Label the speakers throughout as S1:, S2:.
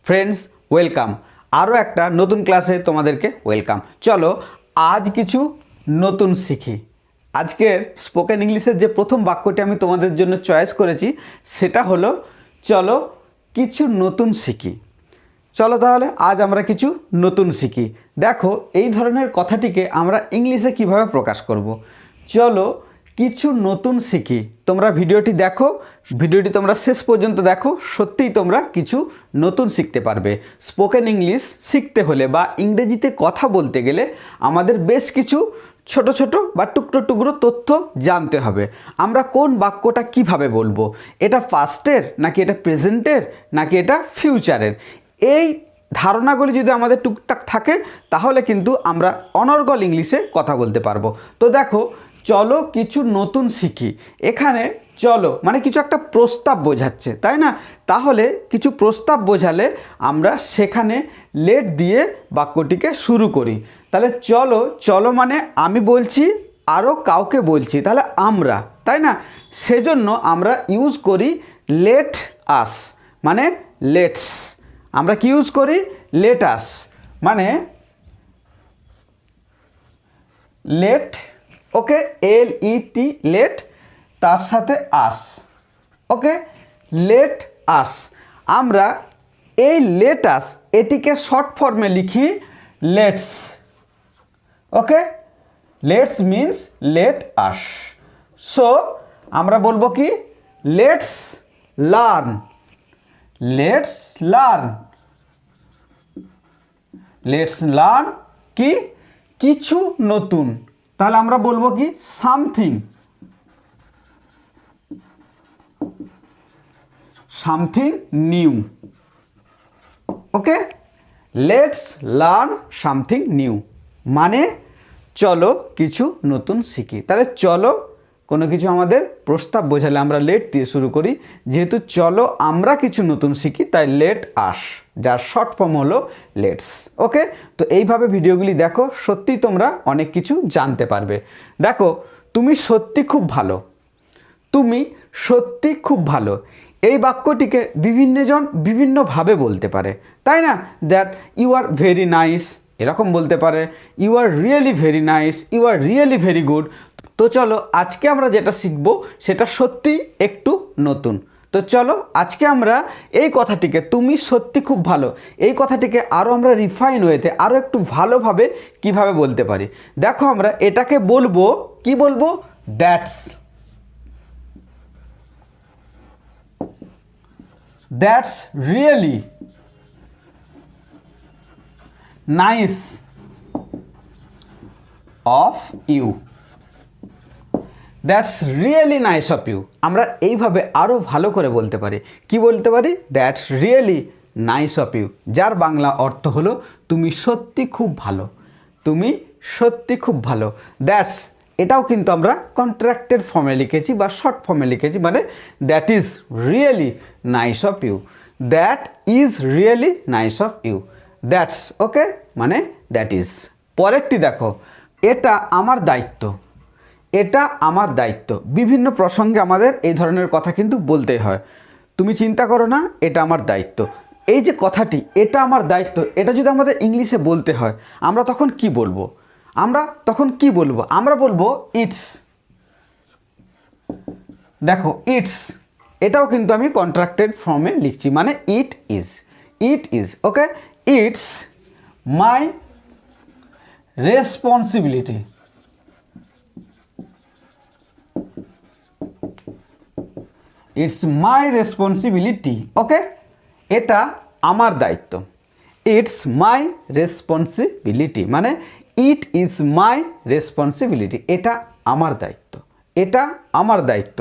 S1: Friends welcome आरो एक नतून क्लासे तुम्हादेरके वेलकाम। चलो आज किछु नतून शिखी। आजकेर स्पोकेन इंग्लिशेर जे प्रथम वाक्यटी आमी तोमादेर जोन्नो चয়েস करेছি सेटा हलो चलो किछु नतून शिखी। चलो ताहले आज आमरा किछु नतून शिखी। देखो এই ধরনের কথাটিকে আমরা इंग्लिशे কিভাবে प्रकाश करब। चलो किछु नतून शिखी। तोमरा भिडियोटी देखो, भिडियोटी तोमरा शेष पर्यन्त देखो, सत्यिई तोमरा किछु नतून शिखते पारबे। स्पोकेन इंग्लिश शिखते होले बा इंग्रेजीते कथा बोलते गेले आमादेर बेश किछु छोटो छोटो बा टुकरो टुकरो तथ्य जानते हबे। आमरा कोन वाक्यटा किभाबे बोलबो, एटा पास्टेर नाकि एटा प्रेजेंटेर नाकि एटा फ्यूचारेर, এই ধারণাগুলি যদি আমাদের টুকটাক থাকে তাহলে কিন্তু আমরা অনর্গল ইংলিশে কথা বলতে পারবো। তো দেখো চলো কিছু নতুন শিখি। এখানে চলো মানে কিছু একটা প্রস্তাব বোঝাচ্ছে, তাই না? তাহলে কিছু প্রস্তাব বোঝালে আমরা সেখানে লেট দিয়ে বাক্যটিকে শুরু করি। তাহলে চলো, চলো মানে আমি বলছি আরও কাউকে বলছি, তাহলে আমরা, তাই না? সেজন্য আমরা ইউজ করি লেট আস মানে লেটস। আমরা কি ইউজ করি? লেট আস মানে লেট, ওকে, LET লেট, তার সাথে আস, ওকে, লেট আস। আমরা এই লেট আস এটিকে শর্ট ফর্মে লিখি let's, okay. Let's means let us. So আমরা বলবো কি let's learn, let's learn, let's learn কি কিছু নতুন। তাহলে আমরা বলবো কি something, something new, okay. Let's learn something new মানে চলো কিছু নতুন শিখি। তাহলে চলো কোনো কিছু আমাদের প্রস্তাব বোঝালে আমরা লেট দিয়ে শুরু করি। যেহেতু চলো আমরা কিছু নতুন শিখি তাই লেট আস, যার শর্ট ফর্ম হলো লেটস, ওকে। তো এইভাবে ভিডিওগুলি দেখো, সত্যি তোমরা অনেক কিছু জানতে পারবে। দেখো তুমি সত্যি খুব ভালো, তুমি সত্যি খুব ভালো, এই বাক্যটিকে বিভিন্নজন বিভিন্নভাবে বলতে পারে, তাই না? That you are very nice এরকম বলতে পারে, you are really very nice, you are really very good. তো চলো আজকে আমরা যেটা শিখব সেটা সত্যি একটু নতুন। তো চলো আজকে আমরা এই কথাটিকে তুমি সত্যি খুব ভালো এই কথাটিকে আরও আমরা রিফাইন ওয়েতে আরও একটু ভালোভাবে কিভাবে বলতে পারি। দেখো আমরা এটাকে বলবো কি বলবো, that's, that's really nice of you, that's really nice of you. আমরা এইভাবে আরও ভালো করে বলতে পারি। কি বলতে পারি? That's really nice of you, যার বাংলা অর্থ হলো তুমি সত্যি খুব ভালো, তুমি সত্যি খুব ভালো। দ্যাটস এটাও কিন্তু আমরা কন্ট্রাক্টেড ফর্মে লিখেছি বা শর্ট ফর্মে লিখেছি, মানে that is really nice of you, that is really nice of you, that's, okay, মানে দ্যাট ইজ। পরেরটি দেখো, এটা আমার দায়িত্ব, এটা আমার দায়িত্ব। বিভিন্ন প্রসঙ্গে আমাদের এই ধরনের কথা কিন্তু বলতেই হয়। তুমি চিন্তা করো না, এটা আমার দায়িত্ব। এই যে কথাটি এটা আমার দায়িত্ব, এটা যদি আমাদের ইংলিশে বলতে হয় আমরা তখন কি বলবো? আমরা তখন কি বলবো? আমরা বলবো ইটস। দেখো ইটস এটাও কিন্তু আমি কন্ট্রাক্টেড ফর্মে লিখছি, মানে it is, it is, okay. It's my responsibility, it's my responsibility, okay. এটা আমার দায়িত্ব, ইটস মাই রেসপন্সিবিলিটি মানে ইট ইজ মাই রেসপন্সিবিলিটি, এটা আমার দায়িত্ব, এটা আমার দায়িত্ব।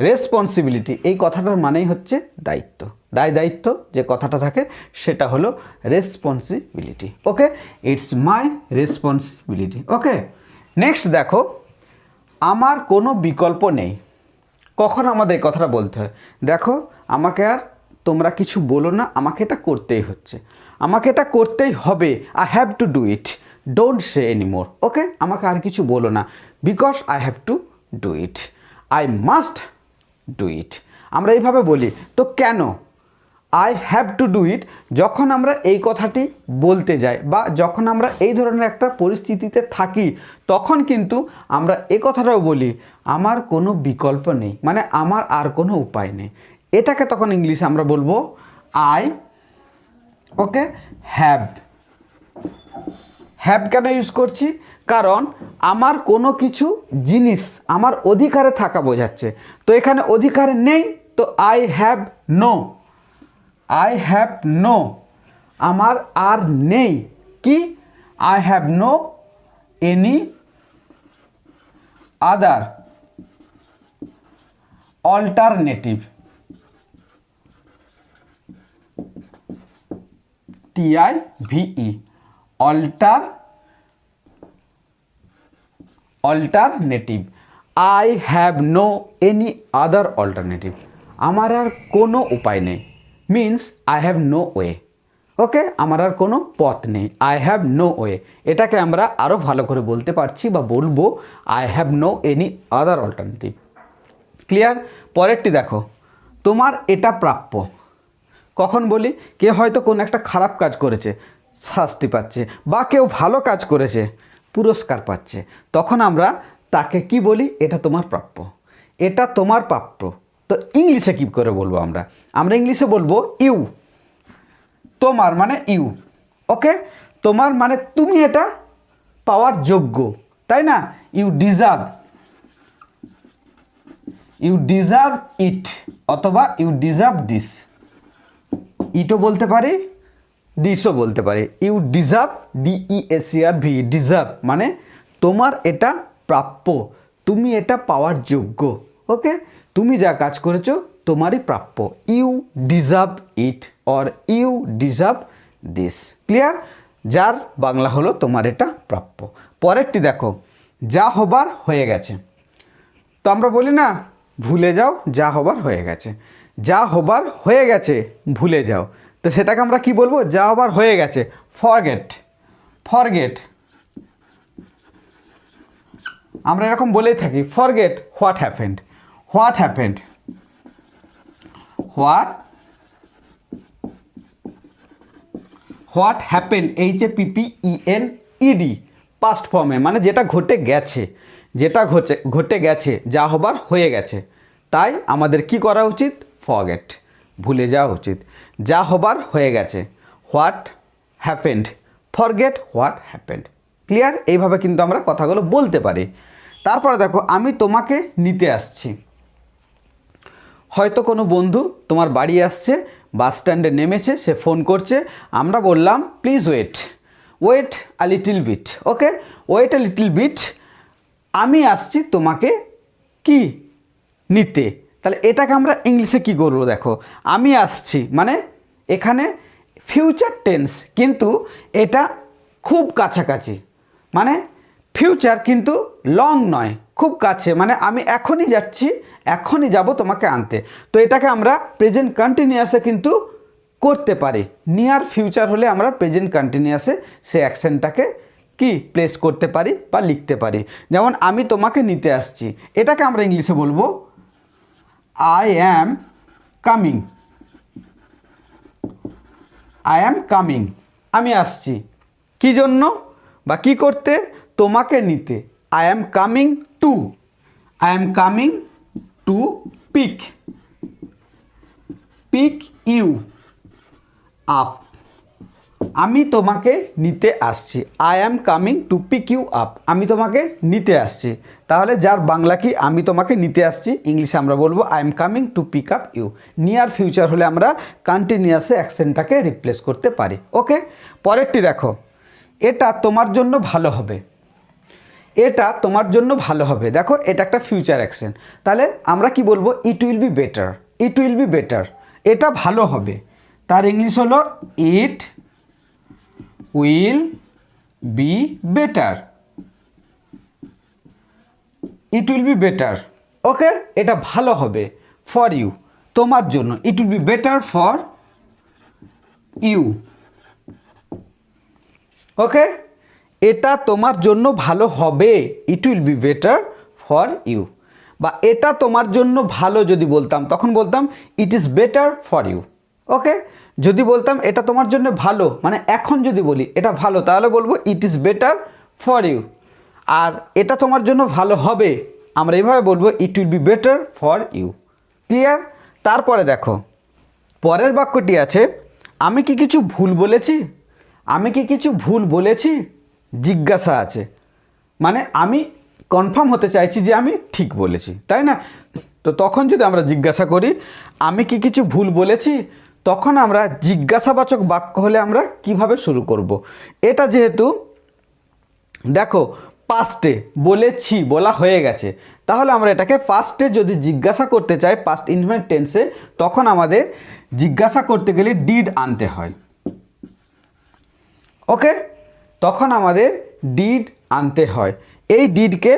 S1: রেসপন্সিবিলিটি এই কথাটার মানেই হচ্ছে দায়িত্ব, দায়িত্ব যে কথাটা থাকে সেটা হলো responsibility, okay. It's my responsibility, okay. Next দেখো, আমার কোনো বিকল্প নেই। কখন আমাদের এই কথাটা বলতে হয়? দেখো আমাকে আর তোমরা কিছু বলো না, আমাকে এটা করতেই হচ্ছে, আমাকে এটা করতেই হবে, I have to do it, don't say anymore, okay. আমাকে আর কিছু বলো না, because I have to do it, I must do it. আমরা এইভাবে বলি। তো কেন? I have to do it, যখন আমরা এই কথাটি বলতে যাই বা যখন আমরা এই ধরনের একটা পরিস্থিতিতে থাকি, তখন কিন্তু আমরা এই কথাটাও বলি আমার কোনো বিকল্প নেই, মানে আমার আর কোনো উপায় নেই। এটাকে তখন ইংলিশে আমরা বলবো আই ওকে হ্যাভ। হ্যাভ কেন ইউজ করছি? কারণ আমার কোনো কিছু জিনিস আমার অধিকারে থাকা বোঝাচ্ছে। তো এখানে অধিকার নেই, তো I have no, I have no, আমার আর নেই কি, I have no any other alternative, TIVE, alternative. I have no any other alternative, আমার আর কোনো উপায় নেই, means I have no way. Okay, আমার আর কোনো পথ নেই, আই হ্যাভ নো ওয়ে। এটাকে আমরা আরও ভালো করে বলতে পারছি বা বলবো I have no any other alternative. Clear? পরেরটি দেখো, তোমার এটা প্রাপ্য। কখন বলি? কেউ হয়তো কোনো একটা খারাপ কাজ করেছে, শাস্তি পাচ্ছে, বা কেউ ভালো কাজ করেছে, পুরস্কার পাচ্ছে, তখন আমরা তাকে কি বলি? এটা তোমার প্রাপ্য, এটা তোমার প্রাপ্য। তো ইংলিশে কী করে বলবো আমরা? আমরা ইংলিশে বলবো ইউ। তোমার মানে ইউ, ওকে, তোমার মানে তুমি এটা পাওয়ার যোগ্য, তাই না? You deserve, you deserve it, অথবা ইউ ডিজার্ভ দিস। ইটও বলতে পারি, দিসও বলতে পারি। ইউ ডিজার্ভ, DESERV, ডিজার্ভ মানে তোমার এটা প্রাপ্য, তুমি এটা পাওয়ার যোগ্য। ওকে, তুমি যা কাজ করেছো তোমারই প্রাপ্য। You deserve it or you deserve this. Clear? যার বাংলা হলো তোমার এটা প্রাপ্য। পরেরটি দেখো, যা হবার হয়ে গেছে। তো আমরা বলি না ভুলে যাও, যা হবার হয়ে গেছে। যা হবার হয়ে গেছে ভুলে যাও, তো সেটাকে আমরা কি বলবো? যা হবার হয়ে গেছে, ফরগেট। ফরগেট আমরা এরকম বলেই থাকি, forget what happened. What happened, what happened, HAPPENED, past ফর্মে, মানে যেটা ঘটে গেছে, যেটা ঘটে গেছে, যা হবার হয়ে গেছে। তাই আমাদের কি করা উচিত? ফরগেট, ভুলে যাওয়া উচিত। যা হবার হয়ে গেছে, what happened, forget what happened. Clear? এইভাবে কিন্তু আমরা কথাগুলো বলতে পারি। তারপরে দেখো, আমি তোমাকে নিতে আসছি। হয়তো কোনো বন্ধু তোমার বাড়ি আসছে, বাস স্ট্যান্ডে নেমেছে, সে ফোন করছে, আমরা বললাম please wait, wait a little bit. Okay, wait a little bit, আমি আসছি তোমাকে কি নিতে। তাহলে এটাকে আমরা ইংলিশে কি করবো? দেখো, আমি আসছি মানে এখানে ফিউচার টেন্স, কিন্তু এটা খুব কাছাকাছি, মানে ফিউচার কিন্তু লং নয়, খুব কাছে, মানে আমি এখনই যাচ্ছি, এখনই যাব তোমাকে আনতে। তো এটাকে আমরা প্রেজেন্ট কন্টিনিউয়াসে কিন্তু করতে পারি। নিয়ার ফিউচার হলে আমরা প্রেজেন্ট কন্টিনিউয়াসে সে অ্যাকশনটাকে কি প্লেস করতে পারি বা লিখতে পারি। যেমন আমি তোমাকে নিতে আসছি, এটাকে আমরা ইংলিশে বলবো I am coming. I am coming, আমি আসছি কি জন্য বা কি করতে? তোমাকে নিতে। I am coming to, I am coming to pick, pick you up, আমি তোমাকে নিতে আসছি। I am coming to pick you up, আমি তোমাকে নিতে আসছি। তাহলে যার বাংলা কি? আমি তোমাকে নিতে আসছি, ইংলিশে আমরা বলবো I am coming to pick up you. Near future হলে আমরা কন্টিনিউয়াসে অ্যাকশনটাকে রিপ্লেস করতে পারি। ওকে, পরেরটি দেখো, এটা তোমার জন্য ভালো হবে। এটা তোমার জন্য ভালো হবে, দেখো এটা একটা ফিউচার অ্যাকশন। তাহলে আমরা কি বলবো? It will be better, it will be better, এটা ভালো হবে। তার ইংলিশ হলো it will be better, it will be better. Okay, এটা ভালো হবে ফর ইউ, তোমার জন্য। It will be better for you. Okay, এটা তোমার জন্য ভালো হবে, it will be better for you. বা এটা তোমার জন্য ভালো যদি বলতাম, তখন বলতাম it is better for you. Okay, যদি বলতাম এটা তোমার জন্য ভালো, মানে এখন যদি বলি এটা ভালো, তাহলে বলবো it is better for you. আর এটা তোমার জন্য ভালো হবে, আমরা এইভাবে বলবো it will be better for you. Clear? তারপরে দেখো পরের বাক্যটি আছে, আমি কি কিছু ভুল বলেছি? আমি কি কিছু ভুল বলেছি? জিজ্ঞাসা আছে, মানে আমি কনফার্ম হতে চাইছি যে আমি ঠিক বলেছি, তাই না? তো তখন যদি আমরা জিজ্ঞাসা করি আমি কি কিছু ভুল বলেছি, তখন আমরা জিজ্ঞাসাবাচক বাক্য হলে আমরা কিভাবে শুরু করব? এটা যেহেতু দেখো পাস্টে বলেছি, বলা হয়ে গেছে, তাহলে আমরা এটাকে পাস্টে যদি জিজ্ঞাসা করতে চাই, পাস্ট ইনফিনিট টেন্সে, তখন আমাদের জিজ্ঞাসা করতে গেলে ডিড আনতে হয়। ওকে, তখন আমাদের ডিড আনতে হয়। এই ডিডকে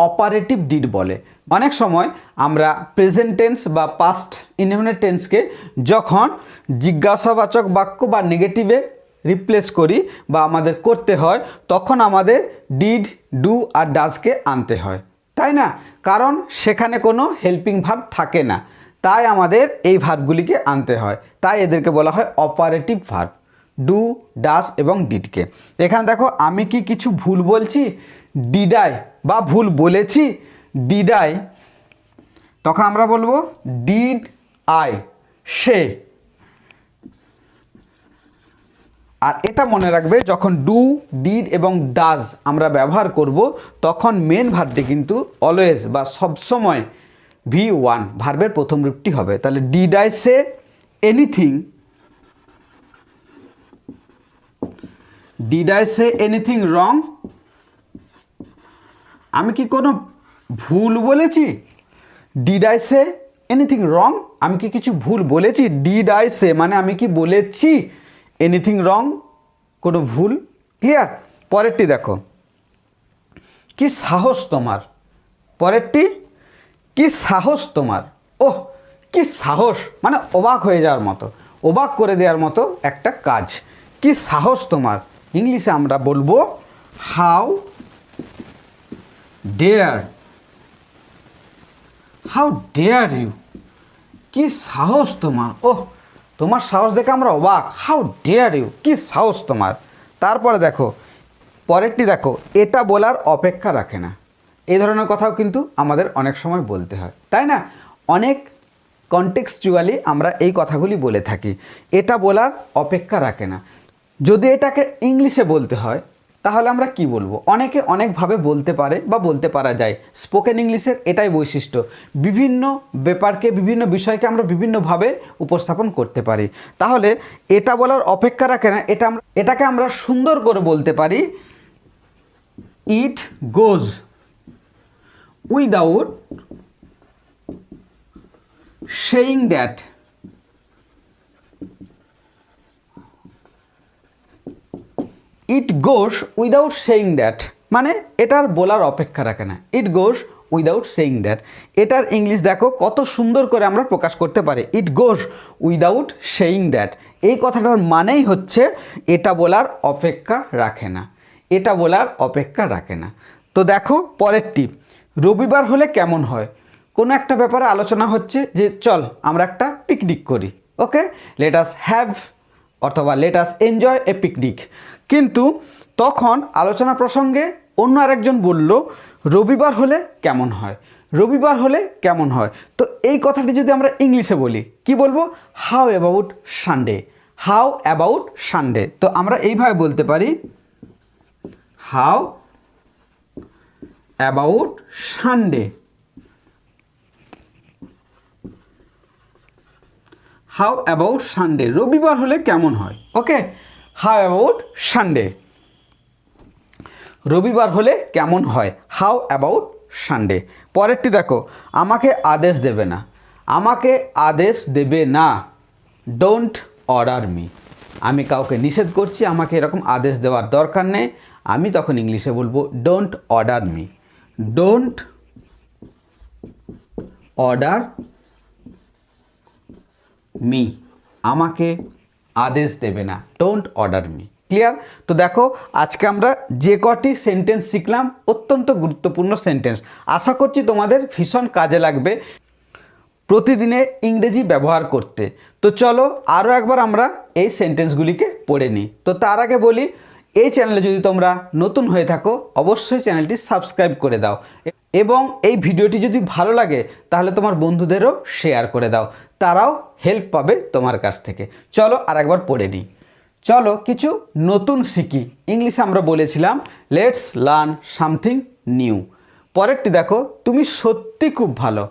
S1: অপারেটিভ ডিড বলে। অনেক সময় আমরা প্রেজেন্ট টেন্স বা পাস্ট ইনডিফিনিট টেন্সকে যখন জিজ্ঞাসাবাচক বাক্য বা নেগেটিভে রিপ্লেস করি বা আমাদের করতে হয়, তখন আমাদের ডিড, ডু আর ডাজকে আনতে হয়, তাই না? কারণ সেখানে কোনো হেল্পিং ভার্ব থাকে না, তাই আমাদের এই ভার্বগুলিকে আনতে হয়। তাই এদেরকে বলা হয় অপারেটিভ ভার্ব, ডু, ডাস এবং ডিডকে। এখানে দেখো আমি কি কিছু ভুল বলছি, ডিডাই, বা ভুল বলেছি ডিডাই, তখন আমরা বলবো ডিড আই সে। আর এটা মনে রাখবে যখন ডু, ডিড এবং ডাজ আমরা ব্যবহার করব, তখন মেন ভার্বটি কিন্তু অলওয়েজ বা সবসময় V1 ভার্বের প্রথম রূপটি হবে। তাহলে did I say anything, did I say anything রং, আমি কি কোনো ভুল বলেছি? ডিড আই সে এনিথিং রং, আমি কি কিছু ভুল বলেছি? ডিড আই সে মানে আমি কি বলেছি এনিথিং রং, কোনো ভুল? ক্লিয়ার? পরেরটি দেখো, কি সাহস তোমার। পরেরটি, কি সাহস তোমার। ওহ, কি সাহস, মানে অবাক হয়ে যাওয়ার মতো, অবাক করে দেওয়ার মতো একটা কাজ। কি সাহস তোমার, ইংলিশে আমরা বলবো how dare, how dare you. কি সাহস তোমার, ওহ তোমার সাহস দেখে আমরা অবাক, হাউ ডেয়ার ইউ, কি সাহস তোমার। তারপরে দেখো পরেরটি দেখো, এটা বলার অপেক্ষা রাখে না। এই ধরনের কথাও কিন্তু আমাদের অনেক সময় বলতে হয়, তাই না? অনেক কনটেক্সচুয়ালি আমরা এই কথাগুলি বলে থাকি, এটা বলার অপেক্ষা রাখে না। যদি এটাকে ইংলিশে বলতে হয় তাহলে আমরা কি বলবো? অনেকে অনেকভাবে বলতে পারে বা বলতে পারা যায়। স্পোকেন ইংলিশের এটাই বৈশিষ্ট্য, বিভিন্ন ব্যাপারকে, বিভিন্ন বিষয়কে আমরা বিভিন্নভাবে উপস্থাপন করতে পারি। তাহলে এটা বলার অপেক্ষা রাখে না, এটাকে আমরা সুন্দর করে বলতে পারি, it goes without saying that. It goes without saying that মানে এটার বলার অপেক্ষা রাখে না, it goes without saying that. এটার ইংলিশ দেখো কত সুন্দর করে আমরা প্রকাশ করতে পারি, it goes without saying that. এই কথাটার মানেই হচ্ছে এটা বলার অপেক্ষা রাখে না, এটা বলার অপেক্ষা রাখে না। তো দেখো পরেরটি, রবিবার হলে কেমন হয়। কোনো একটা ব্যাপারে আলোচনা হচ্ছে যে চল আমরা একটা পিকনিক করি, ওকে, লেট আস হ্যাভ অথবা let us enjoy a picnic. কিন্তু তখন আলোচনা প্রসঙ্গে অন্য আরেকজন বলল রবিবার হলে কেমন হয়, রবিবার হলে কেমন হয়। তো এই কথাটি যদি আমরা ইংলিশে বলি কি বলবো? How about Sunday, how about Sunday. তো আমরা এইভাবে বলতে পারি, how about Sunday, how about Sunday, রবিবার হলে কেমন হয়। ওকে, হাউ অ্যাবাউট সানডে, রবিবার হলে কেমন হয়, হাউ অ্যাবাউট সানডে। পরেরটি দেখো, আমাকে আদেশ দেবে না, আমাকে আদেশ দেবে না, ডোন্ট অর্ডার মি। আমি কাউকে নিষেধ করছি, আমাকে এরকম আদেশ দেওয়ার দরকার নেই, আমি তখন ইংলিশে বলবো don't order me, don't order me, আমাকে আদেশ দেবে না, ডোন্ট অর্ডার মি। ক্লিয়ার? তো দেখো আজকে আমরা যে কটি সেন্টেন্স শিখলাম, অত্যন্ত গুরুত্বপূর্ণ সেন্টেন্স, আশা করছি তোমাদের ভীষণ কাজে লাগবে। প্রতিদিনে ইংরেজি ব্যবহার করতে। তো চলো আরও একবার আমরা এই সেন্টেন্সগুলিকে পড়ে নিই। তো তার আগে বলি, এই চ্যানেলে যদি তোমরা নতুন হয়ে থাকো অবশ্যই চ্যানেলটি সাবস্ক্রাইব করে দাও এবং এই ভিডিওটি যদি ভালো লাগে তাহলে তোমার বন্ধুদেরও শেয়ার করে দাও, তারাও হেল্প পাবে তোমার কাছ থেকে। চলো আর একবার পড়ে নিই। চলো কিছু নতুন শিখি। ইংলিশে আমরা বলেছিলাম লেটস লার্ন সামথিং নিউ। পরেরটি দেখো, তুমি সত্যি খুব ভালো।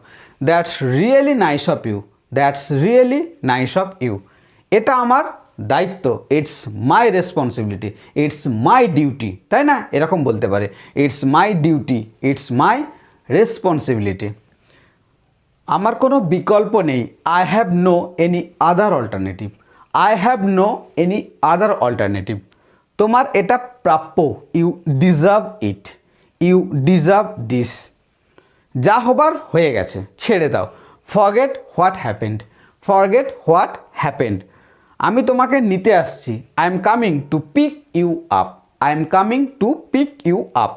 S1: That's really nice of you. That's really nice of you. এটা আমার দায়িত্ব। It's my responsibility. It's my duty, তাই না? এরকম বলতে পারে, it's my duty, it's my responsibility. আমার কোনো বিকল্প নেই। I have no any other alternative. I have no any other alternative. তোমার এটা প্রাপ্য। You deserve it. You deserve this. যা হবার হয়ে গেছে, ছেড়ে দাও। Forget what happened. Forget what happened. আমি তোমাকে নিতে আসছি। I am coming to pick you up. I am coming to pick you up.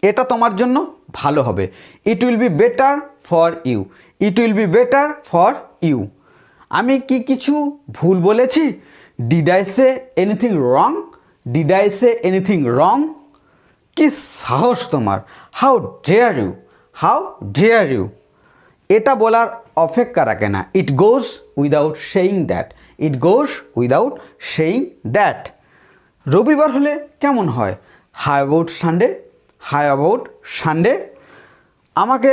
S1: এটা তোমার জন্য ভালো হবে। It will be better for you. It will be better for you. আমি কি কিছু ভুল বলেছি? Did I say anything wrong? Did I say anything wrong? কি সাহস তোমার! How dare you. How dare you. এটা বলার অপেক্ষা রাখে না। It goes without saying that. It goes without saying that. রবিবার হলে কেমন হয়? How about Sunday? How about Sunday? আমাকে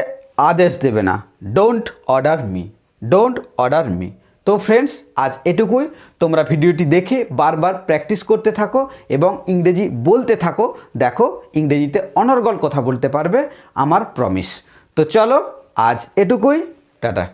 S1: আদেশ দেবে না। Don't order me. Don't order me. তো ফ্রেন্ডস, আজ এটুকুই। তোমরা ভিডিওটি দেখে বারবার প্র্যাকটিস করতে থাকো এবং ইংরেজি বলতে থাকো। দেখো ইংরেজিতে অনর্গল কথা বলতে পারবে, আমার প্রমিস। তো চলো আজ এটুকুই। টাটা।